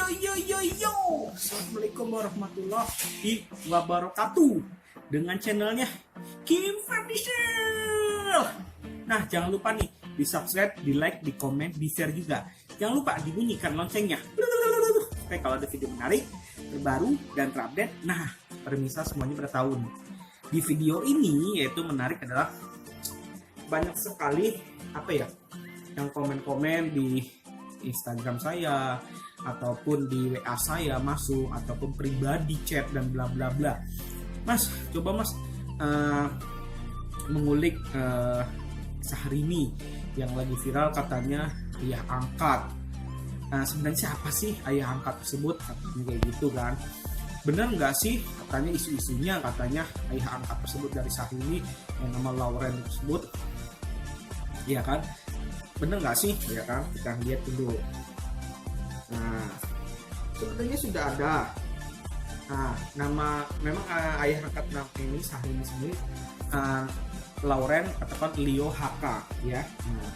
Yo, Assalamualaikum warahmatullahi wabarakatuh. Dengan channelnya Kim Ferdisel. Nah, jangan lupa nih di subscribe, di like, di komen, di share juga. Jangan lupa dibunyikan loncengnya supaya kalau ada video menarik, terbaru dan terupdate. Nah, permisa semuanya pada tahu nih. Di video ini yaitu menarik adalah banyak sekali yang komen-komen di Instagram saya ataupun di WA saya masuk ataupun pribadi chat dan bla bla bla. Mas, coba Mas mengulik Syahrini yang lagi viral katanya ayah angkat. Sebenarnya siapa sih ayah angkat tersebut? Katanya kayak gitu kan. Benar nggak sih katanya isu-isunya katanya ayah angkat tersebut dari Syahrini yang nama Lauren tersebut? Iya kan? Bener nggak sih? Ya kan? Kita lihat dulu. Nah, sebenarnya sudah ada. Nah, memang ayah angkat nama ini Syahrini sendiri Lauren katakan Leo HK ya. Nah,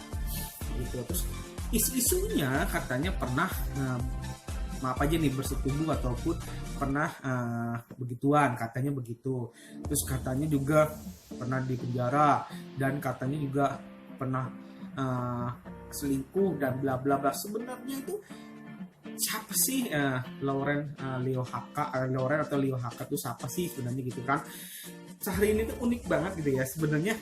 itu terus isu-isunya katanya pernah maaf aja nih bersetubuh ataupun pernah begituan, katanya begitu. Terus katanya juga pernah di penjara dan katanya juga pernah selingkuh dan bla bla bla. Sebenarnya itu siapa sih Lauren Leo HK Lauren atau Leo HK itu siapa sih sebenarnya gitu kan? Syahrini itu unik banget gitu ya. Sebenarnya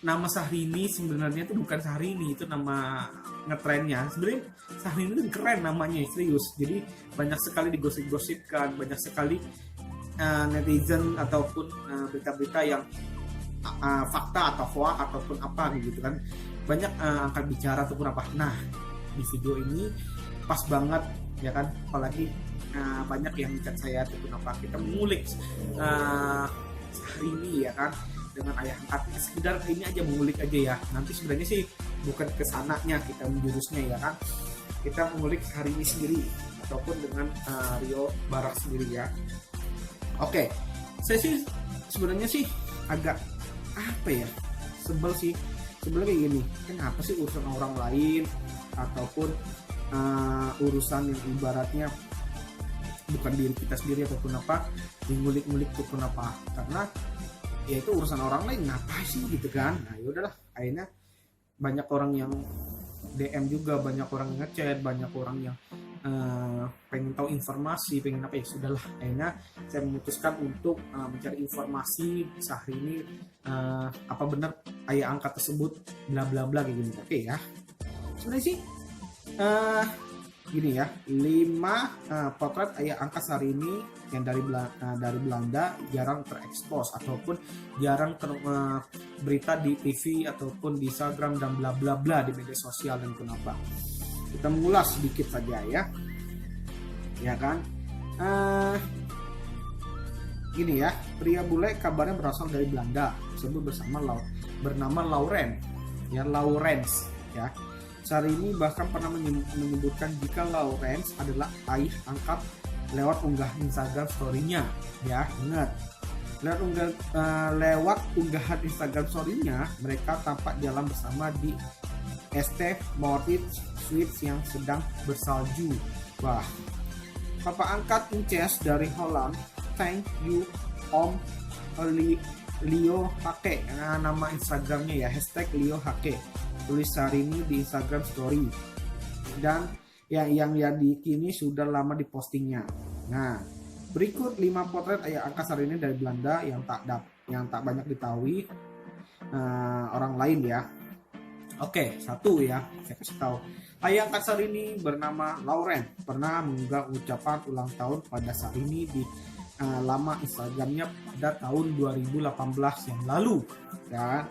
nama Syahrini sebenarnya itu bukan Syahrini, itu nama ngetrennya. Sebenarnya Syahrini itu keren namanya, serius. Jadi banyak sekali digosip-gosipkan, banyak sekali netizen ataupun berita-berita yang fakta atau hoax ataupun apa gitu kan, banyak angkat bicara ataupun apa. Nah, di video ini pas banget ya kan, apalagi banyak yang chat saya ataupun apa, kita mengulik Syahrini ya kan dengan ayah angkatnya. Sekedar ini aja mengulik aja ya, nanti sebenarnya sih bukan kesananya kita menjurusnya ya kan, kita mengulik Syahrini sendiri ataupun dengan Rio Barak sendiri ya. Oke, saya sih sebenarnya sih agak sebel sih sebenarnya kayak gini. Kenapa sih urusan orang lain ataupun urusan yang ibaratnya bukan diri kita sendiri ataupun apa ngulik-ngulik ataupun apa, karena ya itu urusan orang lain, ngapain sih gitu kan. Nah yaudahlah, akhirnya banyak orang yang DM juga, banyak orang yang ngechat, banyak orang yang pengen tahu informasi, pengen apa, ya sudahlah, akhirnya saya memutuskan untuk mencari informasi Syahrini apa benar ayah angkat tersebut bla bla bla kayak gini. Oke ya, sebenarnya sih gini ya, 5 potret ayah angkat Syahrini yang dari Belanda jarang terekspos ataupun jarang berita di TV ataupun di Instagram dan bla bla bla di media sosial dan kenapa. Kita mengulas sedikit saja ya kan. Gini ya, pria bule kabarnya berasal dari Belanda tersebut bernama Lauren ya, Laurens ya. Syahrini bahkan pernah menyebutkan jika Laurens adalah ayah angkat lewat unggahan Instagram story-nya ya. Ingat, lewat unggahan Instagram story-nya mereka tampak jalan bersama di ST Moritz Suites yang sedang bersalju. Wah, Papa angkat Inces dari Holland, thank you Om Leo HK. Nah, nama Instagramnya ya, #Leo HK. Tulis Syahrini di Instagram story. Dan yang di kini sudah lama dipostingnya. Nah, berikut 5 potret ayah angkat Syahrini dari Belanda yang tak banyak diketahui orang lain ya. Oke, 1 ya, saya kasih tahu. Ayah angkat Syahrini bernama Lauren pernah mengunggah ucapan ulang tahun pada Syahrini di lama Instagramnya pada tahun 2018 yang lalu ya.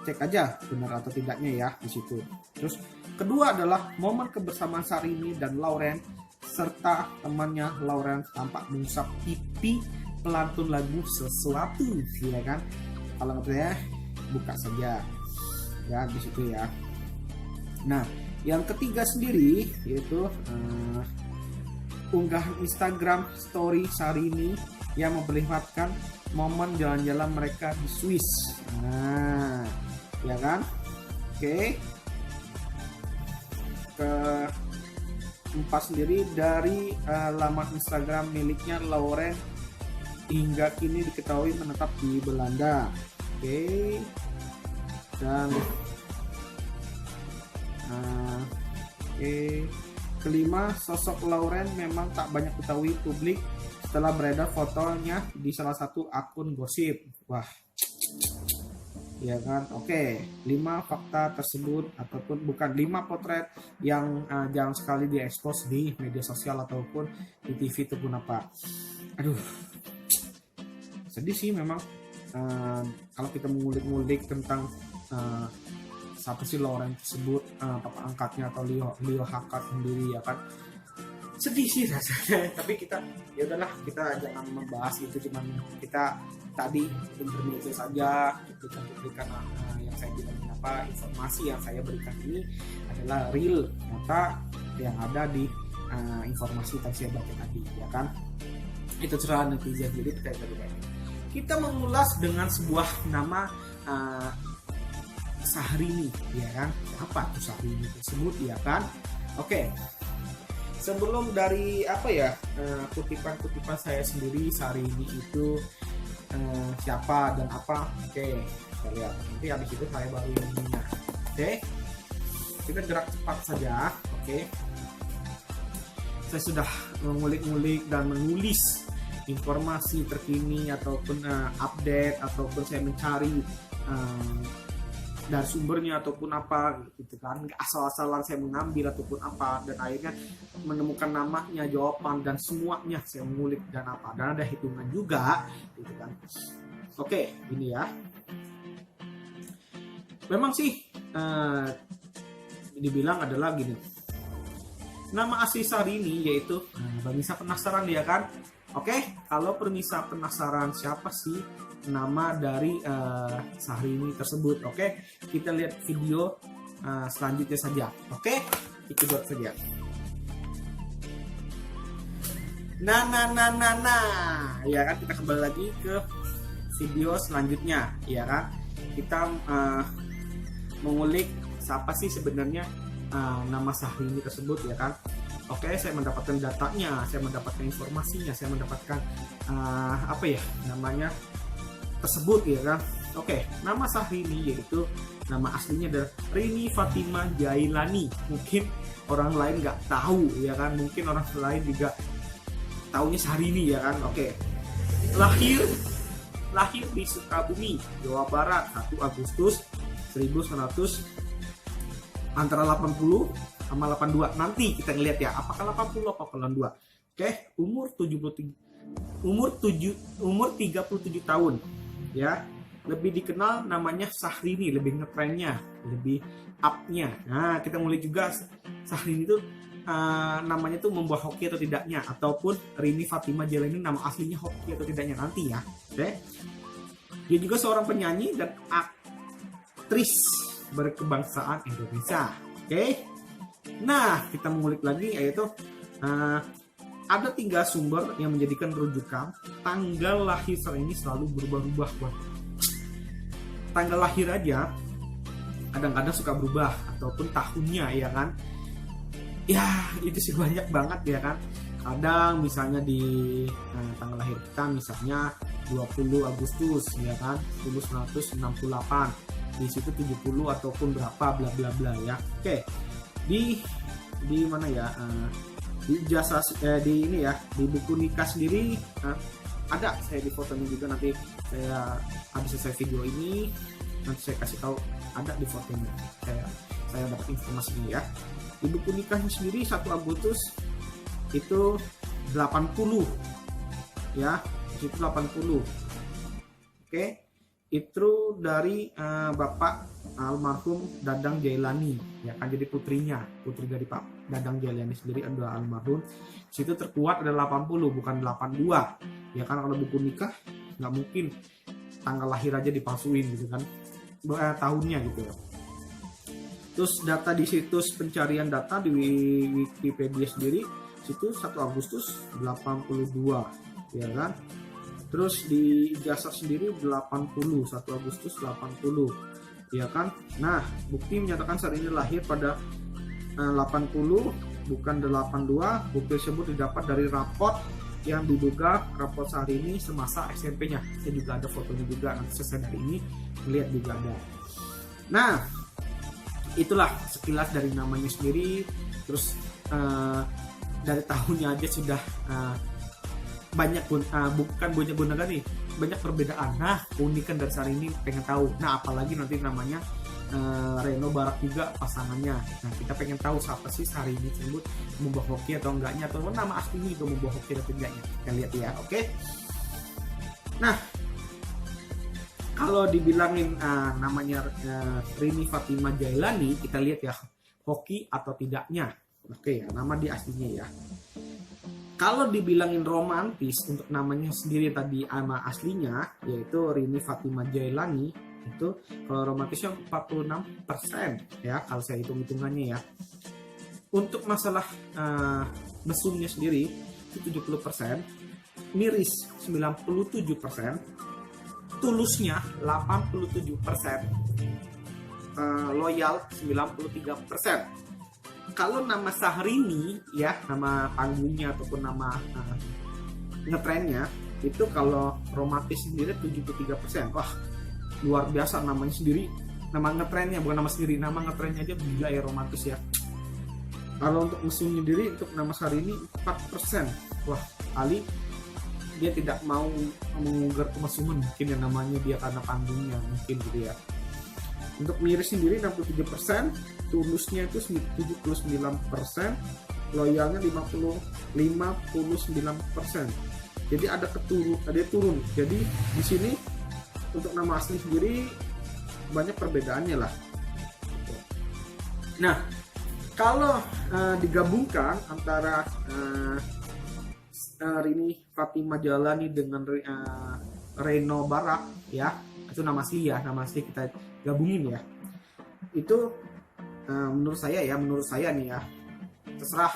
Cek aja benar atau tidaknya ya di situ. Terus kedua adalah momen kebersamaan Syahrini dan Lauren serta temannya Lauren tampak mengusap pipi pelantun lagu sesuatu ya kan. Kalau nggak percaya buka saja ya di situ ya. Nah, yang ketiga sendiri yaitu unggahan Instagram story Syahrini yang memperlihatkan momen jalan-jalan mereka di Swiss. Nah, ya kan? Oke. sendiri dari laman Instagram miliknya Lauren hingga kini diketahui menetap di Belanda. Oke. Dan kelima, sosok Lauren memang tak banyak diketahui publik setelah beredar fotonya di salah satu akun gosip. Wah, ya kan? Oke, 5 fakta tersebut ataupun bukan 5 potret yang jarang sekali diekspos di media sosial ataupun di TV ataupun apa. Aduh, sedih sih memang kalau kita mengulik-ngulik tentang siapa sih Lauren tersebut, papa angkatnya atau Leo Hackett sendiri, ya kan. Sedih sih rasanya, tapi kita ya udahlah, kita jangan membahas itu, cuman kita tadi intermezzo saja, cuplikan yang saya bilang, informasi yang saya berikan ini adalah real nyata yang ada di informasi yang saya baca tadi, ya kan. Itu cerah netizen, jadi kita mengulas dengan sebuah nama Syahrini, ya kan. Apa tuh Syahrini tersebut, ya kan. Oke. Sebelum dari kutipan-kutipan saya sendiri, Syahrini itu siapa dan apa. Oke, kita lihat. Nanti habis itu saya baru ininya. Oke. Kita gerak cepat saja. Oke. Saya sudah mengulik-ngulik dan menulis informasi terkini ataupun update, ataupun saya mencari dari sumbernya ataupun apa gitu kan, asal-asalan saya mengambil ataupun apa, dan akhirnya menemukan namanya, jawaban dan semuanya saya mengulik dan apa, dan ada hitungan juga gitu kan. Oke, ini ya, memang sih dibilang adalah gini, nama asli Syahrini yaitu Bernisa penasaran, ya kan. Oke, kalau Bernisa penasaran siapa sih nama dari Syahrini tersebut, oke, kita lihat video selanjutnya saja. Oke, itu buat saja. Nah, ya kan, kita kembali lagi ke video selanjutnya, ya kan. Kita mengulik siapa sih sebenarnya nama Syahrini tersebut, ya kan. Oke, saya mendapatkan datanya, saya mendapatkan informasinya, saya mendapatkan tersebut, ya kan. Oke, nama Syahrini yaitu nama aslinya adalah Rini Fatima Jailani. Mungkin orang lain nggak tahu, ya kan. Mungkin orang lain juga taunya Syahrini, ya kan. Oke, lahir di Sukabumi, Jawa Barat, 1 Agustus 1900 antara 80 sama 82. Nanti kita ngeliat ya, apakah 80 apa 82. Oke, umur 37 tahun. Ya, lebih dikenal namanya Syahrini, lebih ngetrennya, lebih up-nya. Nah, kita mulai juga Syahrini itu namanya tuh membawa hoki atau tidaknya, ataupun Rini Fatima Jailani nama aslinya hoki atau tidaknya nanti ya. Oke. Dia juga seorang penyanyi dan aktris berkebangsaan Indonesia. Oke. Nah, kita mengulik lagi, yaitu ada 3 sumber yang menjadikan rujukan tanggal lahir Syahrini selalu berubah-ubah. Tanggal lahir aja kadang-kadang suka berubah, ataupun tahunnya, ya kan. Ya, itu sih banyak banget, ya kan. Kadang misalnya di tanggal lahir kita misalnya 20 Agustus, ya kan, 1968. Di situ 70 ataupun berapa bla bla bla, ya. Oke. Di mana ya? Di jasa di ini ya, di buku nikah sendiri ada saya di fotonya juga, nanti saya habis selesai video ini nanti saya kasih tahu, ada di fotonya, saya dapat informasi ini ya. Di buku nikahnya sendiri 1 Agustus itu 80, ya, itu 80. Oke, itu dari Bapak almarhum Dadang Jailani, ya kan, jadi putri dari Pak Dadang Jailani sendiri adalah almarhum. Situ terkuat ada 80, bukan 82, ya kan. Kalau buku nikah nggak mungkin tanggal lahir aja dipalsuin gitu kan, tahunnya gitu ya. Terus data di situs pencarian data di Wikipedia sendiri situ 1 Agustus 82, ya kan. Terus di ijazah sendiri 80, 1 Agustus 80, ya kan. Nah, bukti menyatakan Syahrini lahir pada 80 bukan 82. Bukti tersebut didapat dari raport yang diduga raport Syahrini semasa SMP-nya. Saya juga ada fotonya juga, nanti selesai dari ini melihat juga ada. Nah, itulah sekilas dari namanya sendiri. Terus dari tahunnya aja sudah banyak banyak perbedaan. Nah, keunikan dari Syahrini pengen tahu. Nah, apalagi nanti namanya Reno Barak juga pasangannya. Nah, kita pengen tahu siapa sih Syahrini tersebut, membawa hoki atau enggaknya, atau nama aslinya itu membawa hoki atau enggaknya. Kita lihat ya, oke. Nah, kalau dibilangin namanya Rini Fatimah Jailani, kita lihat ya hoki atau tidaknya. Oke, nama di aslinya ya. Kalau dibilangin romantis untuk namanya sendiri tadi nama aslinya yaitu Rini Fatimah Jailani, itu kalau romantisnya 46% ya kalau saya hitung-hitungannya ya. Untuk masalah mesumnya sendiri itu 70%, miris 97%, tulusnya 87%, loyal 93%. Kalau nama Syahrini ya, nama panggungnya ataupun nama ngetrennya itu kalau romantis sendiri 73%. Wah, luar biasa namanya sendiri, nama ngetrennya, bukan nama sendiri, nama ngetrennya aja gila ya, romantis ya. Kalau untuk mesum sendiri untuk nama Syahrini 4%. Wah, kali dia tidak mau mengunggar kemesuman, mungkin yang namanya dia karena panggungnya mungkin gitu ya. Untuk miris sendiri 67%, tulusnya itu 79%, loyalnya 59%. Jadi ada turun. Jadi di sini untuk nama asli sendiri banyak perbedaannya lah. Nah, kalau digabungkan antara Rini Fatimah Jailani dengan Reno Barak ya, itu nama asli ya, nama asli kita gabungin ya. Itu menurut saya nih ya, terserah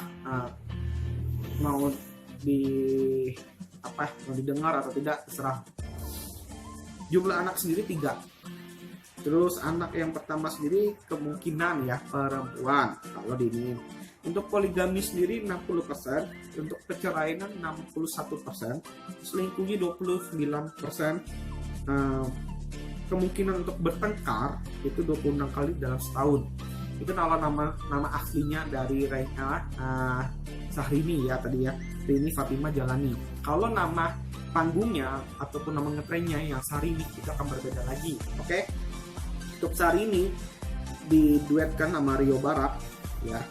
mau didengar atau tidak, terserah. Jumlah anak sendiri 3. Terus anak yang pertama sendiri kemungkinan ya perempuan kalau ini. Untuk poligami sendiri 60%, untuk perceraian 61%, selingkuhnya 29%, kemungkinan untuk bertengkar itu 26 kali dalam setahun. Itu nama aslinya dari Syahrini ya tadi ya, Rini Fatimah Jailani. Kalau nama panggungnya ataupun nama ngetrennya yang Syahrini itu akan berbeda lagi. Oke. Untuk Syahrini diduetkan sama Rio Barak ya.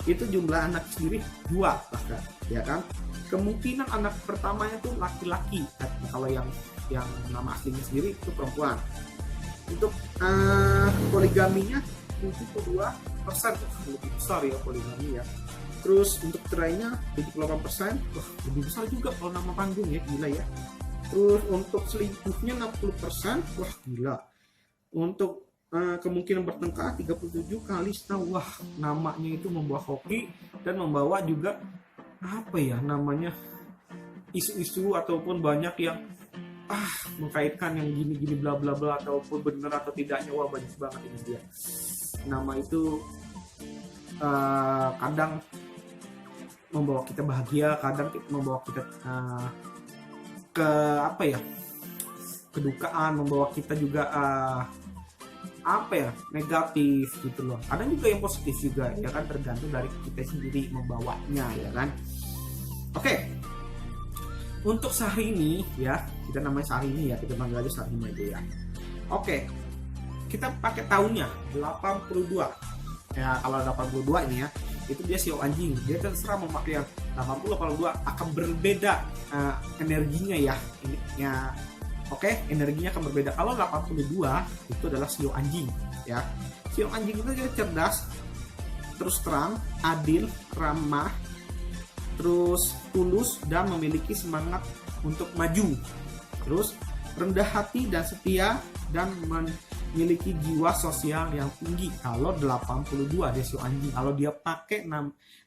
Itu jumlah anak sendiri 2 bahkan ya kan. Kemungkinan anak pertamanya tuh laki-laki. Kalau yang nama aslinya sendiri itu perempuan. Untuk poligaminya 72%, lebih besar ya poligami ya. Terus untuk cerainya 78%, wah lebih besar juga kalau nama panggung ya, gila ya. Terus untuk selingkuhnya 60%, wah gila. Untuk kemungkinan bertengkar 37 kali setahun, wah namanya itu membawa hoki dan membawa juga apa ya namanya isu-isu ataupun banyak yang mengkaitkan yang gini-gini bla bla bla ataupun benar atau tidaknya, wah banyak banget ini dia. Nama itu kadang membawa kita bahagia, kadang membawa kita ke kedukaan, membawa kita juga negatif gitu loh. Kadang juga yang positif juga ya kan, tergantung dari kita sendiri membawanya ya kan. Oke. Untuk Syahrini ya, kita namanya Syahrini ya, kita panggil aja Syahrini aja ya. Oke. Kita pakai tahunnya 82. Ya, kalau 82 ini ya, itu dia sio anjing. Dia terserah memakai yang 80 82 akan berbeda energinya ya. Oke, energinya akan berbeda. Kalau 82 itu adalah sio anjing ya. Sio anjing itu dia cerdas, terus terang, adil, ramah, terus tulus dan memiliki semangat untuk maju. Terus rendah hati dan setia dan memiliki jiwa sosial yang tinggi. Kalau 82 dia sio anjing. Kalau dia pakai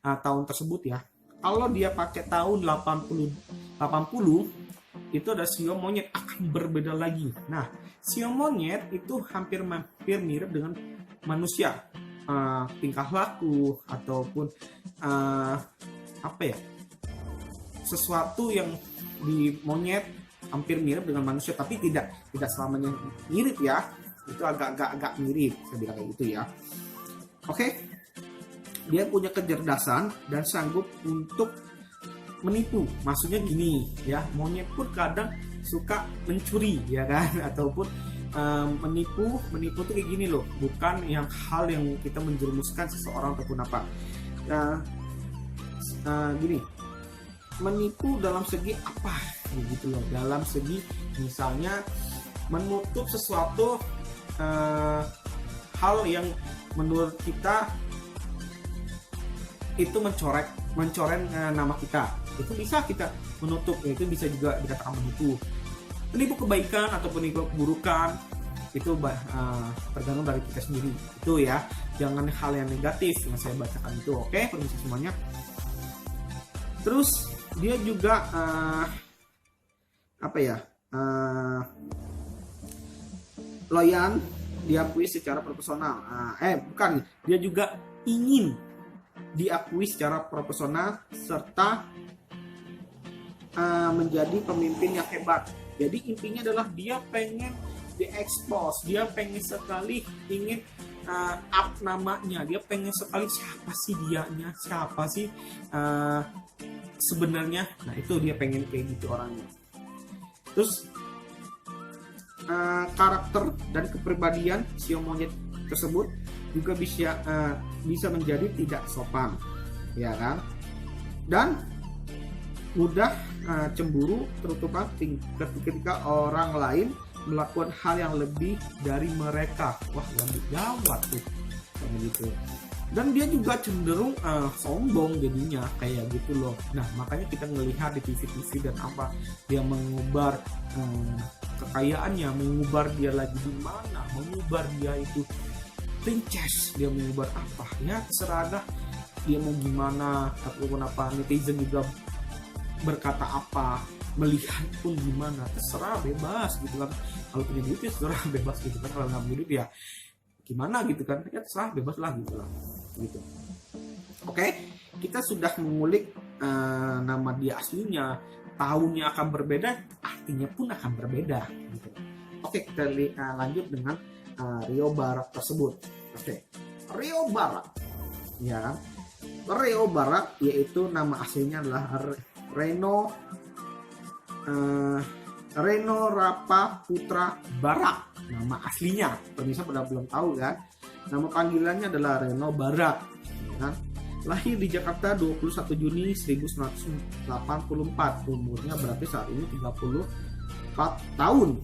tahun tersebut ya. Kalau dia pakai tahun 80 itu ada sio monyet, akan berbeda lagi. Nah, sio monyet itu hampir mirip dengan manusia. tingkah laku ataupun apa ya, sesuatu yang di monyet hampir mirip dengan manusia, tapi tidak selamanya mirip ya, itu agak mirip, saya bilang kayak gitu ya. Oke, dia punya kecerdasan dan sanggup untuk menipu. Maksudnya gini ya, monyet pun kadang suka mencuri ya kan, ataupun menipu tuh kayak gini loh, bukan yang hal yang kita menjerumuskan seseorang ataupun apa. Gini, menipu dalam segi apa gitu loh, dalam segi misalnya menutup sesuatu hal yang menurut kita itu mencoreng nama kita, itu bisa kita menutup, itu bisa juga dikatakan menipu kebaikan ataupun menipu keburukan, itu tergantung dari kita sendiri itu ya, jangan hal yang negatif yang saya bacakan itu. Oke, permisi semuanya. Terus dia juga loyan, diakui secara profesional. Bukan, dia juga ingin diakui secara profesional serta menjadi pemimpin yang hebat. Jadi intinya adalah dia pengen diekspos, dia pengen sekali ingin up namanya, dia pengen sekali siapa sih dianya, siapa sih sebenarnya. Nah itu dia pengen kayak gitu orangnya. Terus karakter dan kepribadian si monyet tersebut juga bisa menjadi tidak sopan, ya kan? Dan mudah cemburu, terutama ketika orang lain melakukan hal yang lebih dari mereka. Wah, lebih gawat tuh kayak gitu. Dan dia juga cenderung sombong jadinya kayak gitu loh. Nah makanya kita ngelihat di TV dan apa, dia mengubar kekayaannya, mengubar dia lagi di mana, mengubar dia itu princess, dia mengubar apa ya, terserah dia mau gimana ataupun apa, netizen juga berkata apa, melihat pun gimana, terserah, bebas gitu kan. Kalau punya duit ya terserah, bebas gitu kan. Kalau nggak punya duit ya gimana gitu kan, ya terserah, bebas lah gitu lah gitu. Oke, kita sudah mengulik nama dia aslinya, tahunnya akan berbeda, artinya pun akan berbeda gitu. Oke, kita lanjut dengan Rio Barak tersebut. Oke, Rio Barak ya kan. Rio Barak yaitu nama aslinya adalah Reno Rapa Putra Barak, nama aslinya. Pemirsa pada belum tahu kan, nama panggilannya adalah Reno Barak ya kan? Lahir di Jakarta 21 Juni 1984, umurnya berarti saat ini 34 tahun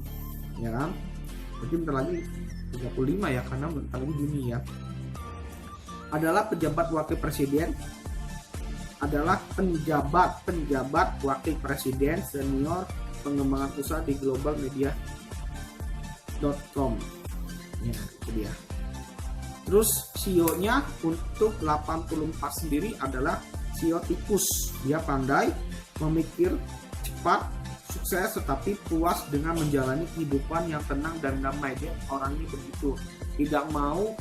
ya kan, berarti bentar lagi 35 ya, karena bentar lagi Juni ya. Adalah penjabat wakil presiden, wakil presiden senior pengembangan usaha di globalmedia.com ya, itu dia. Terus CEO-nya untuk 84 sendiri adalah CEO tikus. Dia pandai, memikir cepat, sukses, tetapi puas dengan menjalani kehidupan yang tenang dan damai. Dia orangnya begitu, tidak mau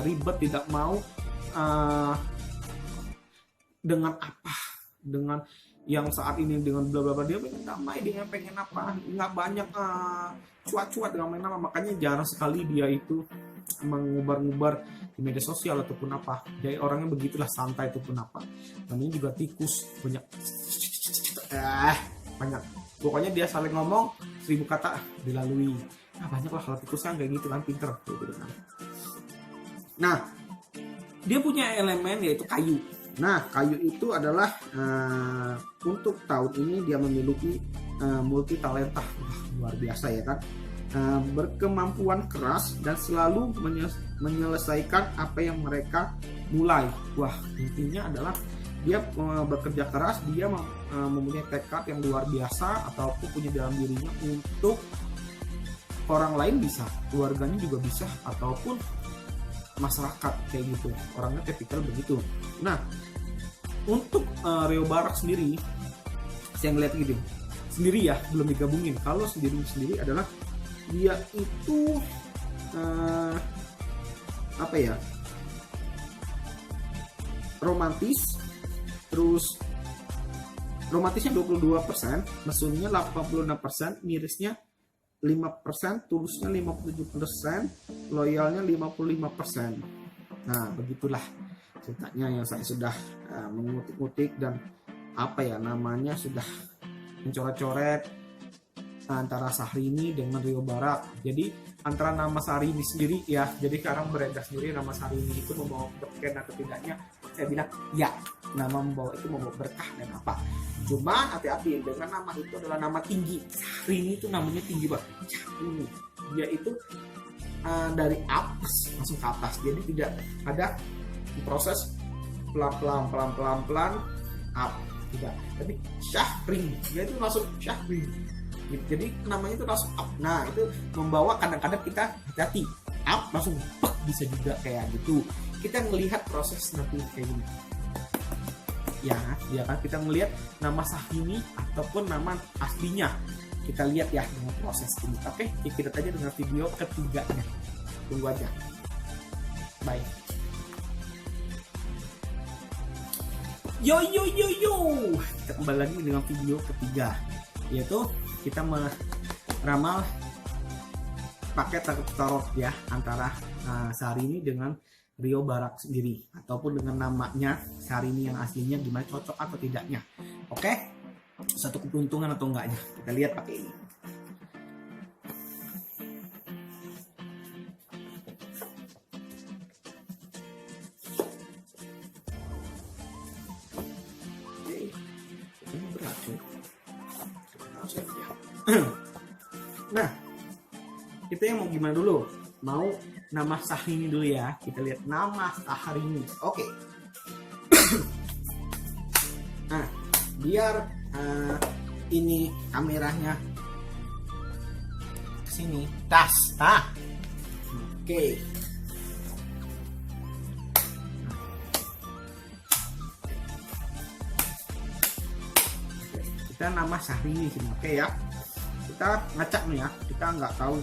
ribet, tidak mau dengan yang saat ini dengan bla bla bla. Dia pengen damai, dia pengen nggak banyak cuat-cuat dengan main nama. Makanya jarang sekali dia itu mengubar-ngubar di media sosial ataupun apa. Jadi orangnya begitulah, santai ataupun apa. Namanya juga tikus, banyak pokoknya dia saling ngomong 1000 kata dilalui. Banyak lah kalau tikus kan kayak gitu kan, pinter gitu kan. Nah, dia punya elemen yaitu kayu. Nah, kayu itu adalah untuk tahun ini dia memiliki multi talenta. Luar biasa ya kan. Berkemampuan keras dan selalu menyelesaikan apa yang mereka mulai. Wah, intinya adalah dia bekerja keras, dia mempunyai tekad yang luar biasa, ataupun punya dalam dirinya untuk orang lain bisa, keluarganya juga bisa, ataupun masyarakat kayak gitu. Orangnya tipikal begitu. Nah, untuk Rio Barak sendiri, saya ngeliat gitu sendiri ya, belum digabungin. Kalau sendiri adalah dia itu romantis, terus romantisnya 22%, mesumnya 86%, mirisnya 5%, tulusnya 57%, loyalnya 55%. Nah, begitulah ceritanya yang saya sudah mengutik-utik dan apa ya namanya, sudah mencoret-coret antara Syahrini dengan Rio Barak. Jadi antara nama Syahrini sendiri ya, jadi sekarang beredar sendiri nama Syahrini itu membawa berkah atau tidaknya, saya bilang ya, nama membawa itu membawa berkah dan apa. Cuma hati-hati dengan nama itu adalah nama tinggi. Syahrini itu namanya tinggi banget. Syahrini dia itu dari atas langsung ke atas, jadi tidak ada proses pelan-pelan up, tidak, tapi Syahrini dia itu langsung Syahrini, jadi namanya itu langsung up. Nah itu membawa, kadang-kadang kita hati-hati up langsung bisa juga kayak gitu. Kita melihat proses nanti kayak gini ya kan, kita melihat nama Syahrini ataupun nama aslinya, kita lihat ya dengan proses ini. Oke, kita aja dengan video ketiganya, tunggu aja. Bye. Yo, kita kembali lagi dengan video ketiga, yaitu kita meramal pakai tarot ya antara Syahrini dengan Rio Barak sendiri, ataupun dengan namanya Syahrini yang aslinya gimana, cocok atau tidaknya. Oke, satu keberuntungan atau enggaknya, kita lihat pakai ini. Nah, kita yang mau gimana dulu? Mau nama Syahrini dulu ya. Kita lihat nama Syahrini. Oke. Nah, biar ini kameranya ke sini. Tas. Oke. Kita nama Syahrini sini. Oke ya. Kita ngacak nih ya, kita nggak tahu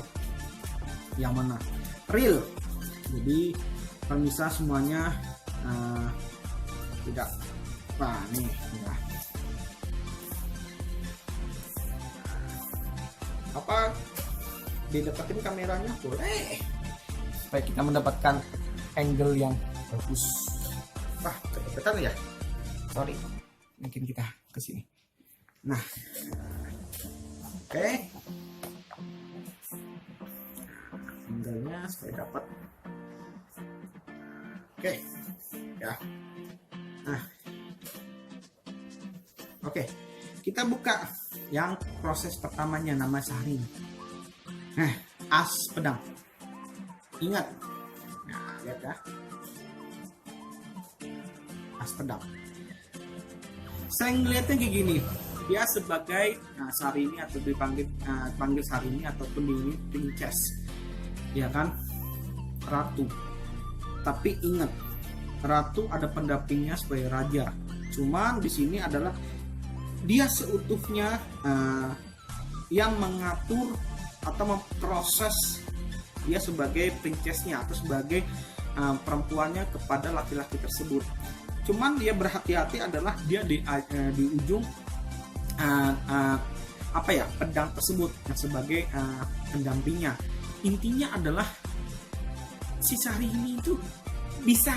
yang mana real, jadi kalau bisa semuanya tidak nih ya. Apa dideketin kameranya boleh supaya kita mendapatkan angle yang bagus. Kedeketan ya, sorry, mungkin kita ke sini. Nah, oke, angle-nya supaya dapat. Oke, ya. Nah, oke, kita buka yang proses pertamanya, nama Syahrini. Nah, as pedang, ingat. Nah, lihat ya, as pedang. Saya ngeliatnya kayak gini. Dia sebagai Syahrini atau dipanggil Syahrini ataupun ini princess, ya kan, ratu. Tapi ingat, ratu ada pendampingnya sebagai raja. Cuman di sini adalah dia seutuhnya yang mengatur atau memproses dia sebagai princessnya atau sebagai perempuannya kepada laki-laki tersebut. Cuman dia berhati-hati adalah dia di ujung pedang tersebut sebagai pendampingnya. Intinya adalah si Syahrini itu bisa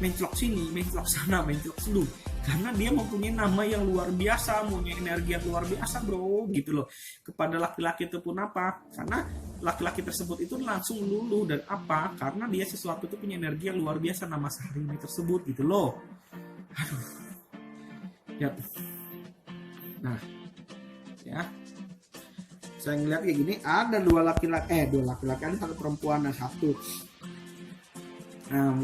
menclok sini, menclok sana, menclok sini, karena dia mempunyai nama yang luar biasa, mempunyai energi yang luar biasa, bro, gitu loh, kepada laki-laki itu pun apa, karena laki-laki tersebut itu langsung luluh dan apa, karena dia sesuatu itu punya energi yang luar biasa, nama Syahrini tersebut, gitu loh. Aduh. Ya. Nah, ya. Saya ngeliat kayak gini, ada dua laki-laki, ada satu perempuan dan satu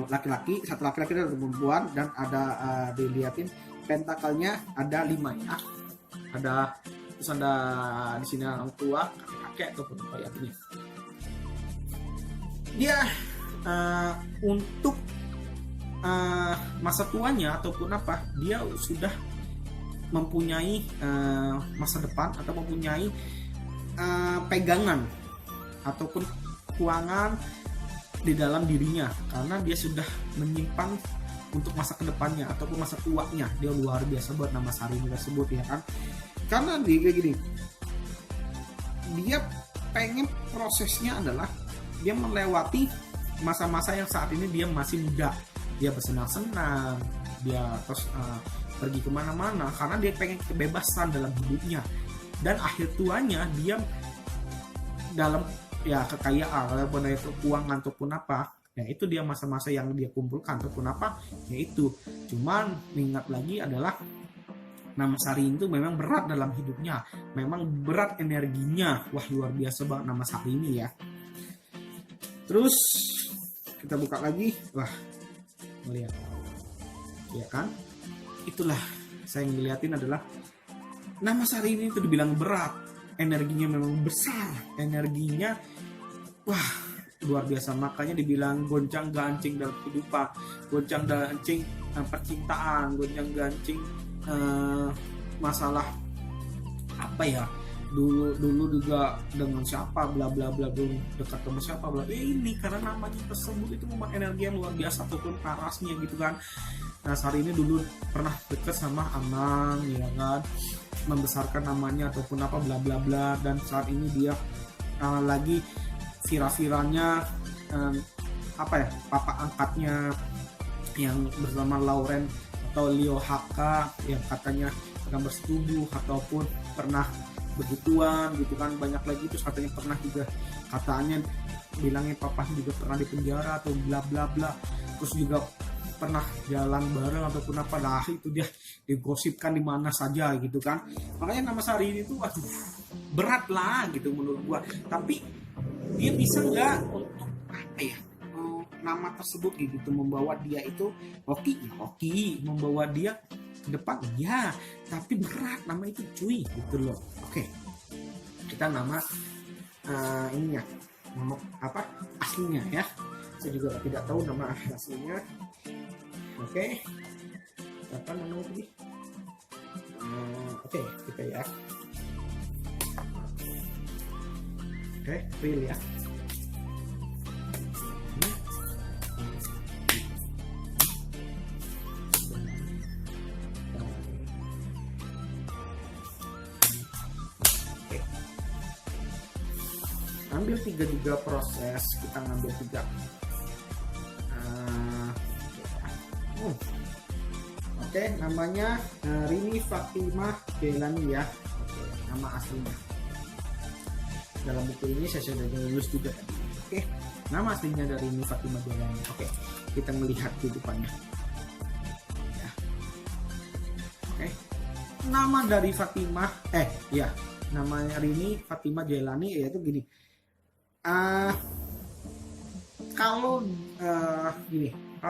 laki-laki, satu laki-laki dan satu perempuan, dan ada dilihatin pentakelnya ada 5 ya. Terus ada di sini orang tua, kakek ataupun apa ya ini. Dia untuk masa tuanya ataupun apa, dia sudah mempunyai masa depan atau mempunyai pegangan ataupun keuangan di dalam dirinya, karena dia sudah menyimpan untuk masa kedepannya ataupun masa tuanya. Dia luar biasa buat nama Syahrini tersebut, ya kan. Karena dia kayak gini, dia pengen prosesnya adalah dia melewati masa-masa yang saat ini dia masih muda, dia bersenang-senang, dia terus pergi kemana-mana karena dia pengen kebebasan dalam hidupnya, dan akhir tuanya dia dalam ya kekayaan ataupun keuangan ataupun apa, ya itu dia masa-masa yang dia kumpulkan ataupun apa, yaitu cuman ingat lagi adalah nama Syahrini itu memang berat dalam hidupnya, memang berat energinya. Wah, luar biasa banget nama Syahrini ya. Terus kita buka lagi, wah melihat ya kan, itulah saya ngeliatin adalah nama Syahrini itu dibilang berat, energinya memang besar, energinya wah luar biasa, makanya dibilang goncang gancing dalam kehidupan, goncang gancing percintaan, goncang gancing masalah apa ya, dulu juga dengan siapa bla bla bla, belum dekat sama siapa bla, ini karena namanya tersebut itu memang energi yang luar biasa ataupun parasnya gitu kan. Nah, Syahrini dulu pernah dekat sama Amang, ya kan, membesarkan namanya ataupun apa bla bla bla, dan saat ini dia lagi viral-viralnya apa ya, papa angkatnya yang bersama Lauren atau Leo HK yang katanya akan bersetubuh ataupun pernah begituan gitu kan, banyak lagi. Terus katanya pernah juga, katanya bilangnya papa juga pernah di penjara atau bla bla bla, terus juga pernah jalan bareng ataupun apa, lah itu dia digosipkan di mana saja gitu kan. Makanya nama Syahrini itu aduh berat lah gitu menurut gua, tapi dia bisa nggak untuk apa ya, nama tersebut gitu membawa dia itu hoki, membawa dia ke depan ya, tapi berat nama itu cuy gitu loh. Oke, kita nama ininya, nama apa aslinya ya, saya juga tidak tahu nama aslinya. Oke, apa nama tadi? Oke, kita ya. Oke, real ya. Ambil 3 juga proses, kita ngambil 3. Oke, namanya Rini Fatimah Jailani ya. Oke, nama aslinya. Dalam buku ini saya sudah lulus juga. Oke, nama aslinya dari Rini Fatimah Jailani. Oke, kita melihat kehidupannya. Ya. Oke, nama dari Fatimah, namanya Rini Fatimah Jailani yaitu gini.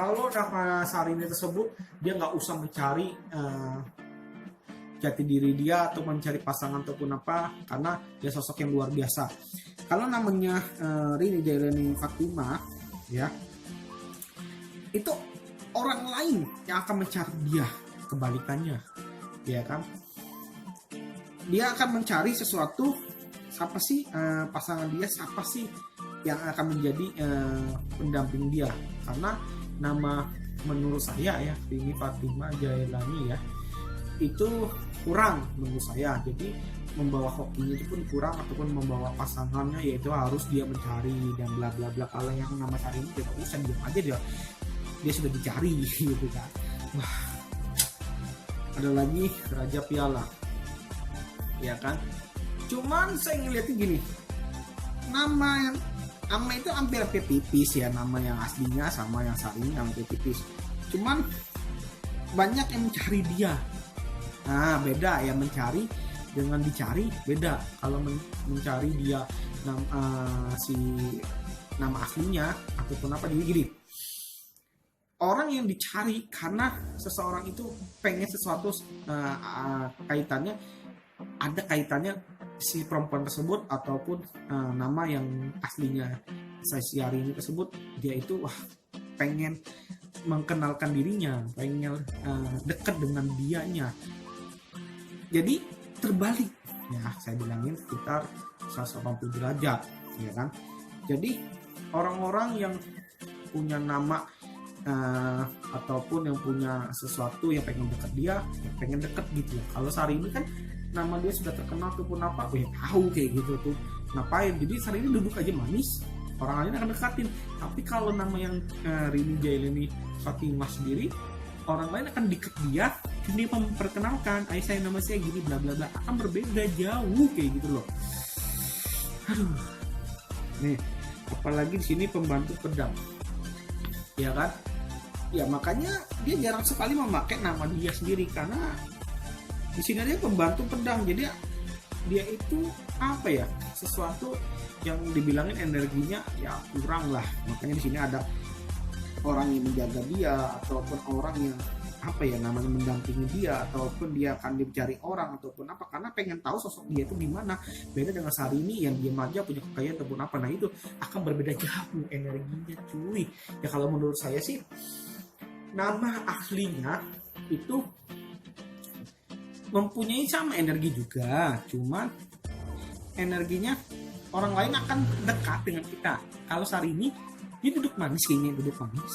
Kalau nama Syahrini tersebut dia nggak usah mencari jati diri dia atau mencari pasangan ataupun apa, karena dia sosok yang luar biasa. Kalau namanya Rini Jailani Fatimah ya, itu orang lain yang akan mencari dia, kebalikannya ya kan, dia akan mencari sesuatu, siapa sih pasangan dia, siapa sih yang akan menjadi pendamping dia. Karena nama menurut saya ya, Rini Fatimah Jailani ya, itu kurang menurut saya. Jadi membawa hokinya itu pun kurang, ataupun membawa pasangannya yaitu harus dia mencari dan bla bla bla. Kalau yang nama Syahrini tidak usah, diam aja dia sudah dicari gitu kan. Wah, ada lagi Raja Piala ya kan. Cuman saya ngeliatnya gini, nama itu hampir tipis ya, nama yang aslinya sama yang Syahrini hampir tipis. Cuman banyak yang mencari dia. Nah, beda ya, mencari dengan dicari beda. Kalau mencari dia nama aslinya ataupun apa, jadi gini, orang yang dicari karena seseorang itu pengen sesuatu kaitannya, ada kaitannya si perempuan tersebut ataupun nama yang aslinya Syahrini tersebut, dia itu wah pengen mengenalkan dirinya, pengen dekat dengan dianya. Jadi terbalik ya, saya bilangin sekitar 180 derajat ya kan. Jadi orang-orang yang punya nama ataupun yang punya sesuatu yang pengen deket dia, yang pengen deket gitu loh. Kalau Syahrini kan nama dia sudah terkenal ataupun apa, ya tahu kayak gitu tuh ngapain. Jadi Syahrini duduk aja manis, orang lain akan dekatin. Tapi kalau nama yang Rini Jailani Fatimah sendiri, orang lain akan deket dia, dia memperkenalkan, saya nama saya gini bla bla bla, akan berbeda jauh kayak gitu loh. Aduh. Nih, apalagi di sini pembantu pedang. Ya kan? Ya makanya dia jarang sekali memakai nama dia sendiri, karena di sini dia pembantu pedang. Jadi dia itu apa ya? Sesuatu yang dibilangin energinya ya kurang lah. Makanya di sini ada orang yang menjaga dia, ataupun orang yang apa ya namanya mendampingi dia, ataupun dia akan dicari orang ataupun apa, karena pengen tahu sosok dia itu gimana. Beda dengan Syahrini yang diam aja punya kekayaan ataupun apa, nah itu akan berbeda jauh energinya cuy. Ya kalau menurut saya sih nama aslinya itu mempunyai sama energi juga, cuman energinya orang lain akan dekat dengan kita. Kalau Syahrini dia duduk manis, kayaknya duduk manis,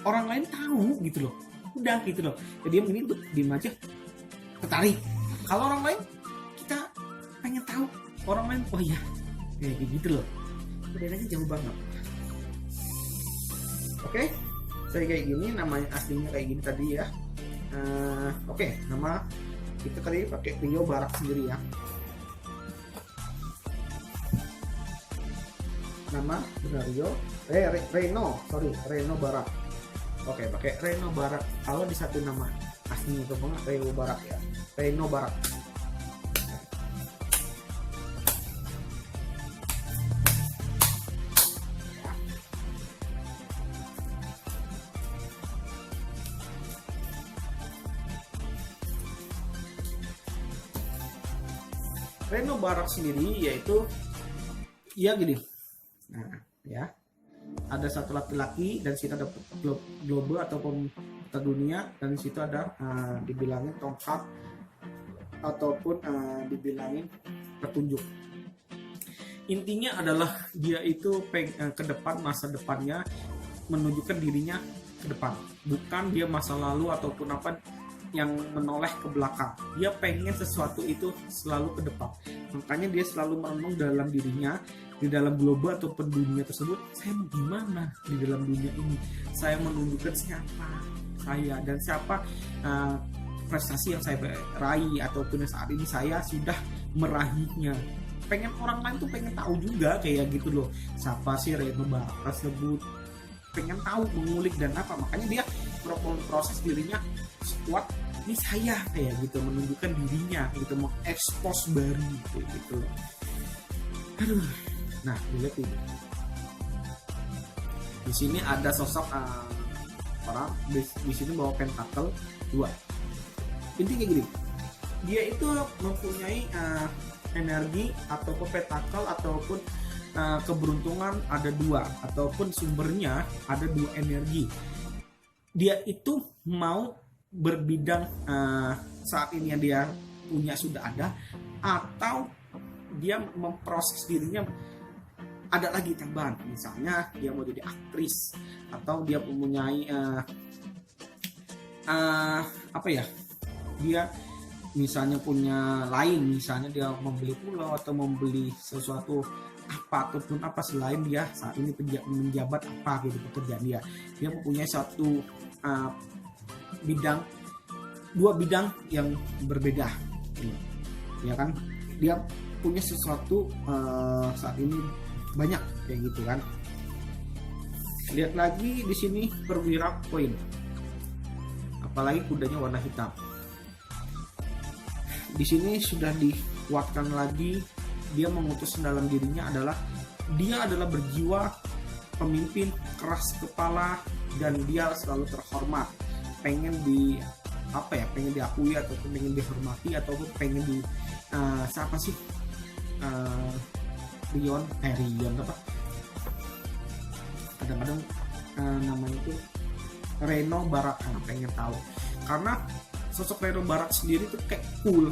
orang lain tahu gitu loh, udah gitu loh. Jadi dia ini diem aja tertarik. Kalau orang lain kita pengen tahu, orang lain oh iya kayak gitu loh, bedanya jauh banget. Oke, saya kayak gini, namanya aslinya kayak gini tadi ya. Oke, nama kita tadi pakai Rio Barak sendiri ya. Nama benar Rio Reno Barak. Oke, pakai Reno Barak. Kalau di satu nama aslinya itu banget Reno Barak ya. Reno Barak. Reno Barak sendiri yaitu ya gini. Nah, ya. Ada satu laki-laki dan situ ada globe ataupun peta dunia, dan di situ ada dibilangin tongkat ataupun dibilangin petunjuk. Intinya adalah dia itu ke depan, masa depannya menunjukkan dirinya ke depan, bukan dia masa lalu ataupun apa yang menoleh ke belakang. Dia pengen sesuatu itu selalu ke depan, makanya dia selalu merenung dalam dirinya, di dalam global ataupun dunia tersebut. Saya mau gimana di dalam dunia ini, saya menunjukkan siapa saya dan siapa prestasi yang saya raih ataupun saat ini saya sudah meraihnya. Pengen orang lain tuh pengen tahu juga kayak gitu loh, siapa sih Reno Barak tersebut, pengen tahu, mengulik dan apa. Makanya dia proses dirinya sekuat ini saya kayak gitu, menunjukkan dirinya gitu, mau ekspos baru kayak gitu loh. Aduh. Nah, dilihat ini. Di sini ada sosok orang di sini bawa pentakel 2. Intinya gini, dia itu mempunyai energi ataupun pentakel ataupun keberuntungan ada 2, ataupun sumbernya ada 2 energi. Dia itu mau berbidang saat ini yang dia punya sudah ada, atau dia memproses dirinya ada lagi tambahan. Misalnya dia mau jadi aktris, atau dia mempunyai apa ya, dia misalnya punya lain, misalnya dia membeli pulau atau membeli sesuatu apa ataupun apa selain dia saat ini menjabat apa gitu pekerjaan dia mempunyai satu bidang, 2 bidang yang berbeda ya kan. Dia punya sesuatu saat ini banyak kayak gitu kan. Lihat lagi di sini perwira koin, apalagi kudanya warna hitam. Di sini sudah dikuatkan lagi, dia mengutus dalam dirinya adalah dia adalah berjiwa pemimpin, keras kepala, dan dia selalu terhormat, pengen di apa ya, pengen diakui ataupun pengen dihormati ataupun pengen di siapa sih Rion apa kadang-kadang namanya itu Reno Barak. Pengen tahu karena sosok Reno Barak sendiri tuh kayak cool,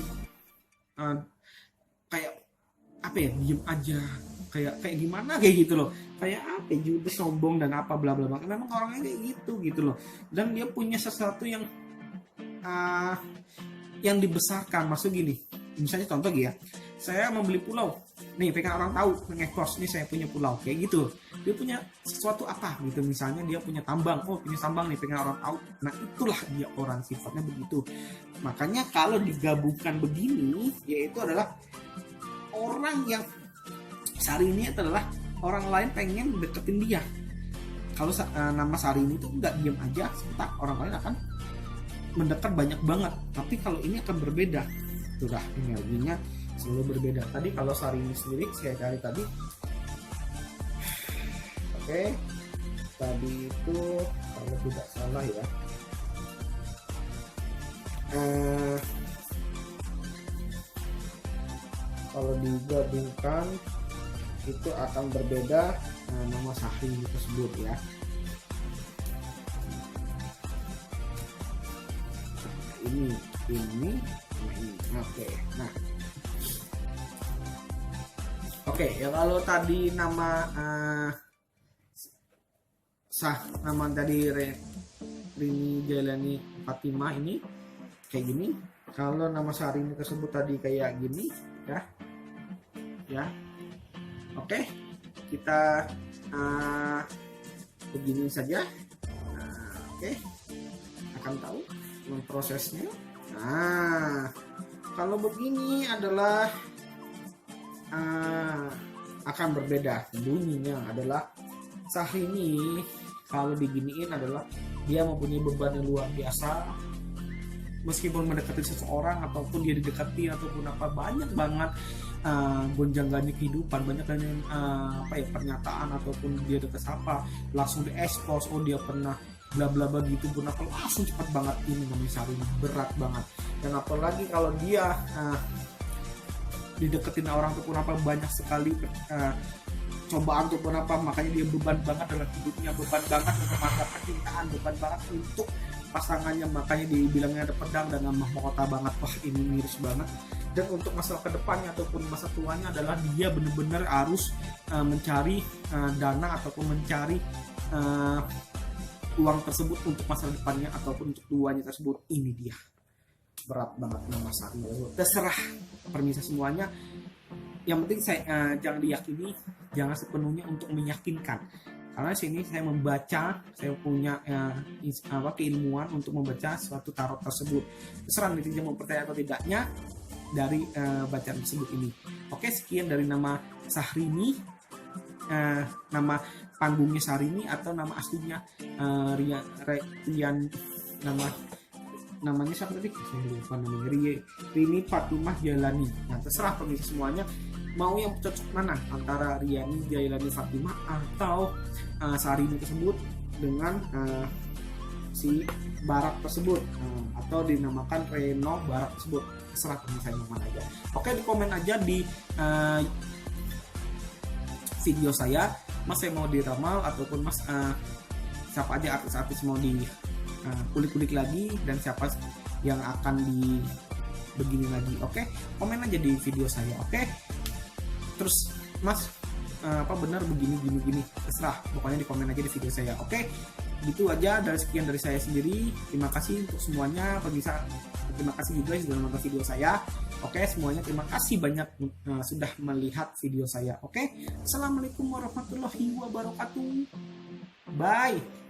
kayak apa ya, diem aja, kayak gimana kayak gitu loh, kayak apa judes sombong dan apa bla bla bla. Memang orangnya kayak gitu loh, dan dia punya sesuatu uh, yang dibesarkan. Maksud gini, misalnya contoh ya, saya membeli pulau nih, pengen orang tahu ngekos nih saya punya pulau kayak gitu. Dia punya sesuatu apa gitu, misalnya dia punya tambang, oh punya tambang nih, pengen orang tahu. Nah itulah dia orang, sifatnya begitu. Makanya kalau digabungkan begini, yaitu adalah orang yang Syahrini adalah orang lain pengen deketin dia. Kalau nama Syahrini itu nggak diam aja, sebentar orang lain akan mendekat banyak banget. Tapi kalau ini akan berbeda, itulah energinya selalu berbeda. Tadi kalau Syahrini sendiri saya cari tadi, oke, tadi itu kalau tidak salah ya, kalau digabungkan itu akan berbeda nama Syahrini tersebut ya. Ini oke. Nah oke ya, kalau tadi nama nama dari Rini Jailani Fatimah ini kayak gini. Kalau nama Syahrini tersebut tadi kayak gini ya. Oke, kita begini saja. Oke, akan tahu prosesnya. Nah, kalau begini adalah akan berbeda. Bunyinya adalah Syahrini kalau diginiin adalah dia mempunyai beban yang luar biasa. Meskipun mendekati seseorang ataupun dia didekati ataupun apa, banyak banget gonjang-ganjing kehidupan, banyak pernyataan ataupun dia dekat apa langsung diekspos, oh dia pernah bla bla bla gitu pun apa, langsung cepat banget. Ini namanya Syahrini, berat banget. Dan apalagi kalau dia dideketin orang ataupun apa, banyak sekali cobaan ataupun apa, makanya dia beban banget dalam hidupnya, beban banget untuk masalah percintaan, beban banget untuk pasangannya, makanya dibilangnya ada pedang dan mahkota banget. Wah ini miris banget. Dan untuk masalah kedepannya ataupun masa tuanya adalah dia benar-benar harus mencari dana ataupun mencari uang tersebut untuk masa depannya ataupun untuk tuanya tersebut. Ini dia, berat banget nama Syahrini. Terserah permisa semuanya, yang penting saya jangan diyakini, jangan sepenuhnya untuk meyakinkan. Karena sini saya membaca, saya punya keilmuan untuk membaca suatu tarot tersebut. Terserah netizen mau percaya atau tidaknya dari bacaan tersebut ini. Oke, sekian dari nama Syahrini, nama panggungnya Syahrini atau nama aslinya Rian, namanya siapa tadi? Saya lupa namanya. Rini Fatimah Jailani. Nah, terserah pemirsa semuanya mau yang cocok mana antara Riani Jailani Fatimah atau Syahrini tersebut dengan si Barak tersebut, atau dinamakan Reno Barak tersebut. Terserah pemirsa yang mana aja. Oke, di komen aja di video saya, Mas saya mau diramal ataupun Mas siapa aja artis-artis mau di kulik-kulik lagi dan siapa yang akan di begini lagi. Oke, komen aja di video saya. Oke, terus Mas apa benar begini gini terserah, pokoknya di komen aja di video saya. Oke, gitu aja dari sekian dari saya sendiri. Terima kasih untuk semuanya pemirsa. Terima kasih juga sudah menonton video saya. Oke, semuanya terima kasih banyak sudah melihat video saya. Oke, assalamualaikum warahmatullahi wabarakatuh. Bye.